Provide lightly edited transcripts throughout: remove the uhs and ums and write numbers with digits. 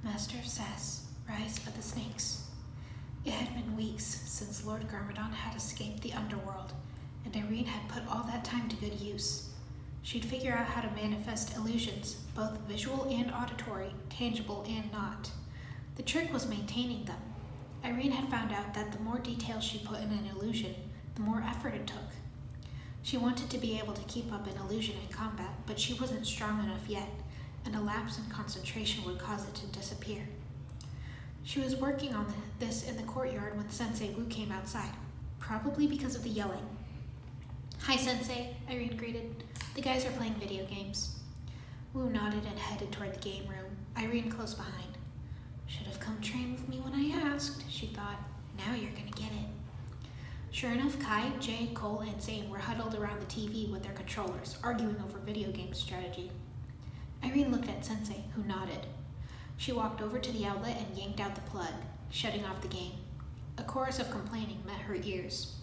Master of Sass, Rise of the Snakes. It had been weeks since Lord Garmadon had escaped the underworld, and Irene had put all that time to good use. She'd figure out how to manifest illusions, both visual and auditory, tangible and not. The trick was maintaining them. Irene had found out that the more details she put in an illusion, the more effort it took. She wanted to be able to keep up an illusion in combat, but she wasn't strong enough yet, and a lapse in concentration would cause it to disappear. She was working on this in the courtyard when Sensei Wu came outside, probably because of the yelling. "Hi, Sensei," Irene greeted. "The guys are playing video games." Wu nodded and headed toward the game room, Irene close behind. "Should have come train with me when I asked," she thought. "Now you're gonna get it." Sure enough, Kai, Jay, Cole, and Zane were huddled around the TV with their controllers, arguing over video game strategy. Irene looked at Sensei, who nodded. She walked over to the outlet and yanked out the plug, shutting off the game. A chorus of complaining met her ears.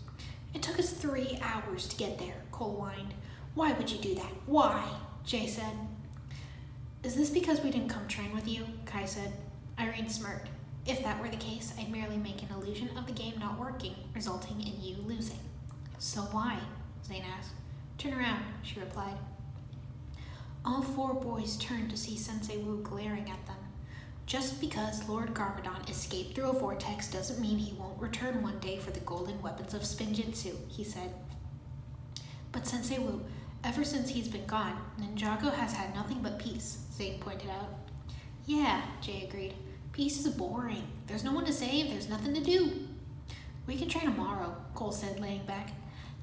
"It took us 3 hours to get there," Cole whined. "Why would you do that? Why?" Jay said. "Is this because we didn't come train with you?" Kai said. Irene smirked. "If that were the case, I'd merely make an illusion of the game not working, resulting in you losing." "So why?" Zane asked. "Turn around," she replied. All 4 boys turned to see Sensei Wu glaring at them. "Just because Lord Garmadon escaped through a vortex doesn't mean he won't return one day for the golden weapons of Spinjitzu," he said. "But Sensei Wu, ever since he's been gone, Ninjago has had nothing but peace," Zane pointed out. "Yeah," Jay agreed. "Peace is boring. There's no one to save, there's nothing to do." "We can try tomorrow," Cole said, laying back.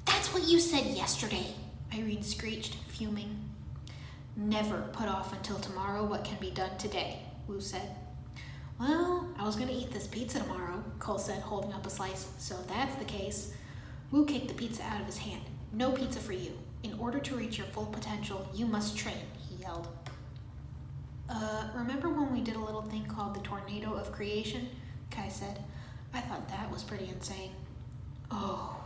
"That's what you said yesterday," Irene screeched, fuming. "Never put off until tomorrow what can be done today," Wu said. "Well, I was going to eat this pizza tomorrow," Cole said, holding up a slice. "So if that's the case." Wu kicked the pizza out of his hand. "No pizza for you. In order to reach your full potential, you must train," he yelled. Remember when we did a little thing called the Tornado of Creation?" Kai said. "I thought that was pretty insane." "Oh,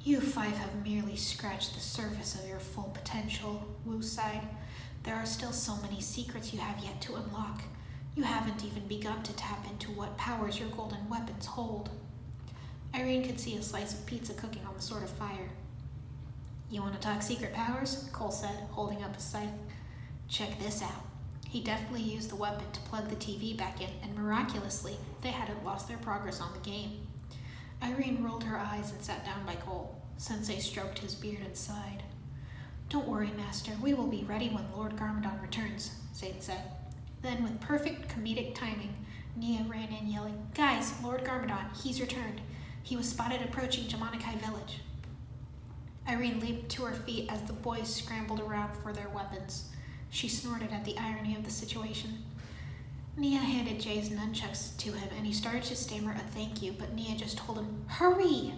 you 5 have merely scratched the surface of your full potential," Wu sighed. "There are still so many secrets you have yet to unlock. You haven't even begun to tap into what powers your golden weapons hold." Irene could see a slice of pizza cooking on the sort of fire. "You want to talk secret powers?" Cole said, holding up his scythe. "Check this out." He deftly used the weapon to plug the TV back in, and miraculously, they hadn't lost their progress on the game. Irene rolled her eyes and sat down by Cole. Sensei stroked his beard and sighed. "Don't worry, Master. We will be ready when Lord Garmadon returns," Zane said. Then, with perfect comedic timing, Nia ran in yelling, "Guys, Lord Garmadon, he's returned. He was spotted approaching Jamanakai village." Irene leaped to her feet as the boys scrambled around for their weapons. She snorted at the irony of the situation. Nia handed Jay's nunchucks to him, and he started to stammer a thank you, but Nia just told him, "Hurry!"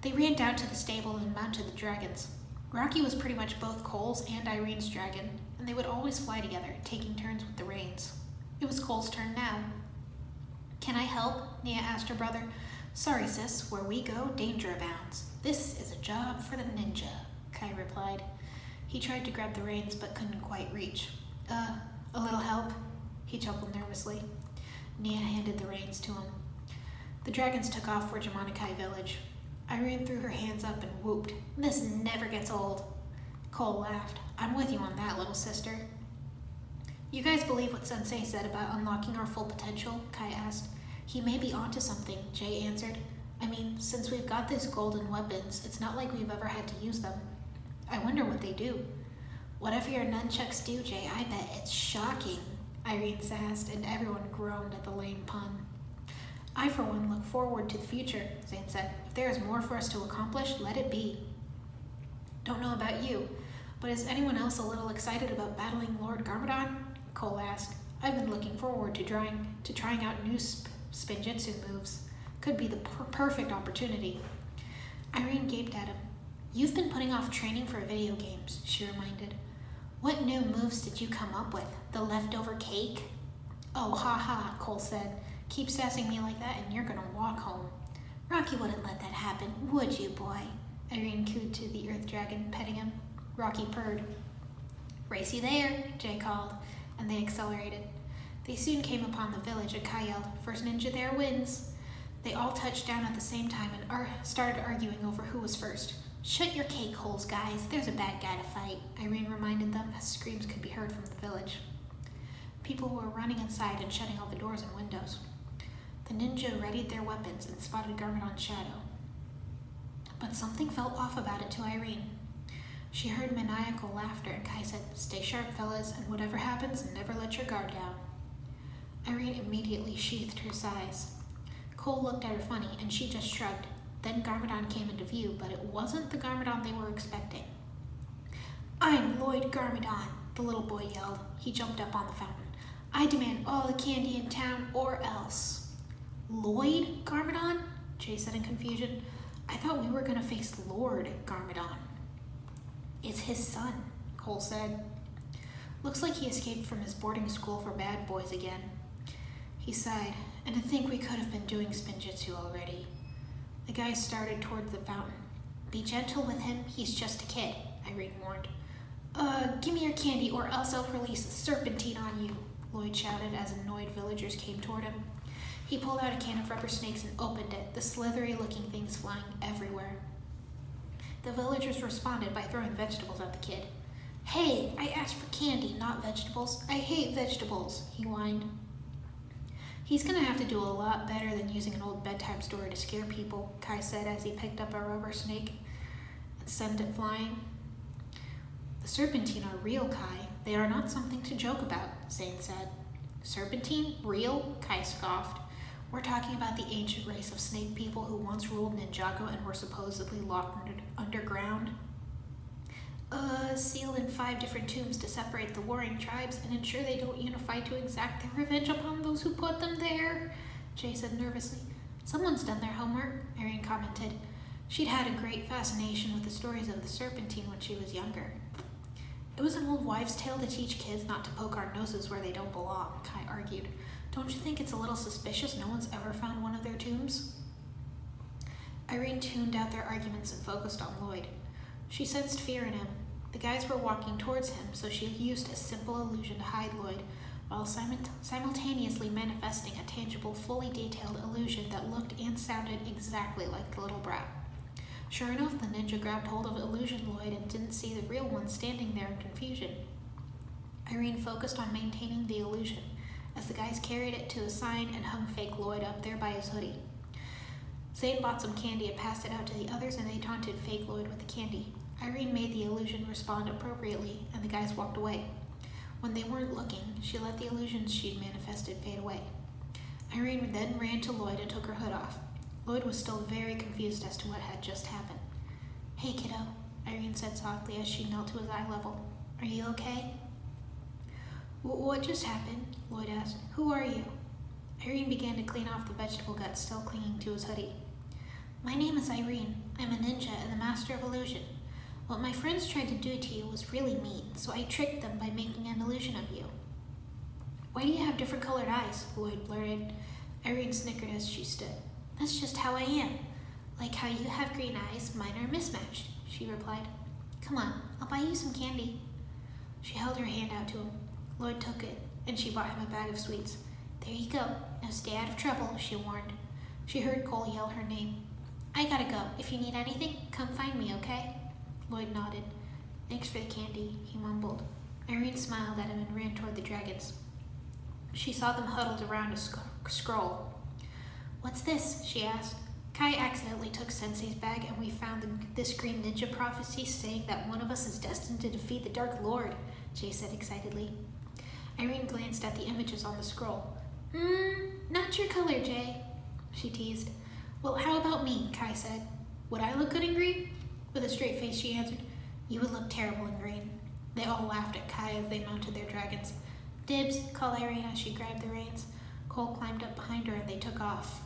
They ran down to the stable and mounted the dragons. Rocky was pretty much both Cole's and Irene's dragon, and they would always fly together, taking turns with the reins. It was Cole's turn now. "Can I help?" Nia asked her brother. "Sorry, sis. Where we go, danger abounds. This is a job for the ninja," Kai replied. He tried to grab the reins, but couldn't quite reach. A little help?" He chuckled nervously. Nia handed the reins to him. The dragons took off for Jamanakai village. Irene threw her hands up and whooped. "This never gets old." Cole laughed. "I'm with you on that, little sister." "You guys believe what Sensei said about unlocking our full potential?" Kai asked. "He may be onto something," Jay answered. "I mean, since we've got these golden weapons, it's not like we've ever had to use them. I wonder what they do." "Whatever your nunchucks do, Jay, I bet it's shocking," Irene sassed, and everyone groaned at the lame pun. "I, for one, look forward to the future," Zane said. "If there is more for us to accomplish, let it be." "Don't know about you, but is anyone else a little excited about battling Lord Garmadon?" Cole asked. "I've been looking forward to trying out new Spinjitzu moves. Could be the perfect opportunity." Irene gaped at him. "You've been putting off training for video games," she reminded. "What new moves did you come up with? The leftover cake?" "Oh, ha ha," Cole said. "Keep sassing me like that and you're gonna walk home." "Rocky wouldn't let that happen, would you, boy?" Irene cooed to the Earth Dragon, petting him. Rocky purred. "Racy there," Jay called, and they accelerated. They soon came upon the village and Kai yelled, "First ninja there wins." They all touched down at the same time and started arguing over who was first. "Shut your cake holes, guys. There's a bad guy to fight," Irene reminded them as screams could be heard from the village. People were running inside and shutting all the doors and windows. The ninja readied their weapons and spotted Garmadon's shadow. But something felt off about it to Irene. She heard maniacal laughter and Kai said, "Stay sharp, fellas, and whatever happens, never let your guard down." Irene immediately sheathed her sais. Cole looked at her funny and she just shrugged. Then Garmadon came into view, but it wasn't the Garmadon they were expecting. "I'm Lloyd Garmadon," the little boy yelled. He jumped up on the fountain. "I demand all the candy in town or else." "Lloyd Garmadon?" Jay said in confusion. "I thought we were going to face Lord Garmadon." "It's his son," Cole said. "Looks like he escaped from his boarding school for bad boys again." He sighed, "And to think we could have been doing spinjitzu already." The guy started towards the fountain. "Be gentle with him, he's just a kid," Irene warned. Give me your candy or else I'll release a serpentine on you," Lloyd shouted as annoyed villagers came toward him. He pulled out a can of rubber snakes and opened it, the slithery-looking things flying everywhere. The villagers responded by throwing vegetables at the kid. "Hey, I asked for candy, not vegetables. I hate vegetables," he whined. "He's gonna have to do a lot better than using an old bedtime story to scare people," Kai said as he picked up a rubber snake and sent it flying. "The serpentine are real, Kai. They are not something to joke about," Zane said. "Serpentine? Real?" Kai scoffed. "We're talking about the ancient race of snake people who once ruled Ninjago and were supposedly locked underground. Sealed in 5 different tombs to separate the warring tribes and ensure they don't unify to exact their revenge upon those who put them there," Jay said nervously. "Someone's done their homework," Irene commented. She'd had a great fascination with the stories of the serpentine when she was younger. "It was an old wives' tale to teach kids not to poke our noses where they don't belong," Kai argued. "Don't you think it's a little suspicious no one's ever found one of their tombs?" Irene tuned out their arguments and focused on Lloyd. She sensed fear in him. The guys were walking towards him, so she used a simple illusion to hide Lloyd, while simultaneously manifesting a tangible, fully detailed illusion that looked and sounded exactly like the little brat. Sure enough, the ninja grabbed hold of Illusion Lloyd and didn't see the real one standing there in confusion. Irene focused on maintaining the illusion, as the guys carried it to a sign and hung fake Lloyd up there by his hoodie. Zane bought some candy and passed it out to the others, and they taunted fake Lloyd with the candy. Irene made the illusion respond appropriately, and the guys walked away. When they weren't looking, she let the illusions she'd manifested fade away. Irene then ran to Lloyd and took her hood off. Lloyd was still very confused as to what had just happened. "Hey, kiddo," Irene said softly as she knelt to his eye level. "Are you okay?" "What just happened?" Lloyd asked. "Who are you?" Irene began to clean off the vegetable guts still clinging to his hoodie. "My name is Irene. I'm a ninja and the master of illusion. What my friends tried to do to you was really mean, so I tricked them by making an illusion of you." "Why do you have different colored eyes?" Lloyd blurted. Irene snickered as she stood. "That's just how I am. Like how you have green eyes, mine are mismatched," she replied. "Come on, I'll buy you some candy." She held her hand out to him. Lloyd took it, and she bought him a bag of sweets. "There you go. Now stay out of trouble," she warned. She heard Cole yell her name. "I gotta go. If you need anything, come find me, okay?" Lloyd nodded. "Thanks for the candy," he mumbled. Irene smiled at him and ran toward the dragons. She saw them huddled around a scroll. "What's this?" she asked. "Kai accidentally took Sensei's bag, and we found this green ninja prophecy saying that one of us is destined to defeat the Dark Lord," Jay said excitedly. Irene glanced at the images on the scroll. Not your color, Jay," she teased. "Well, how about me?" Kai said. "Would I look good in green?" With a straight face, she answered, "You would look terrible in green." They all laughed at Kai as they mounted their dragons. "Dibs," called Irene as she grabbed the reins. Cole climbed up behind her and they took off.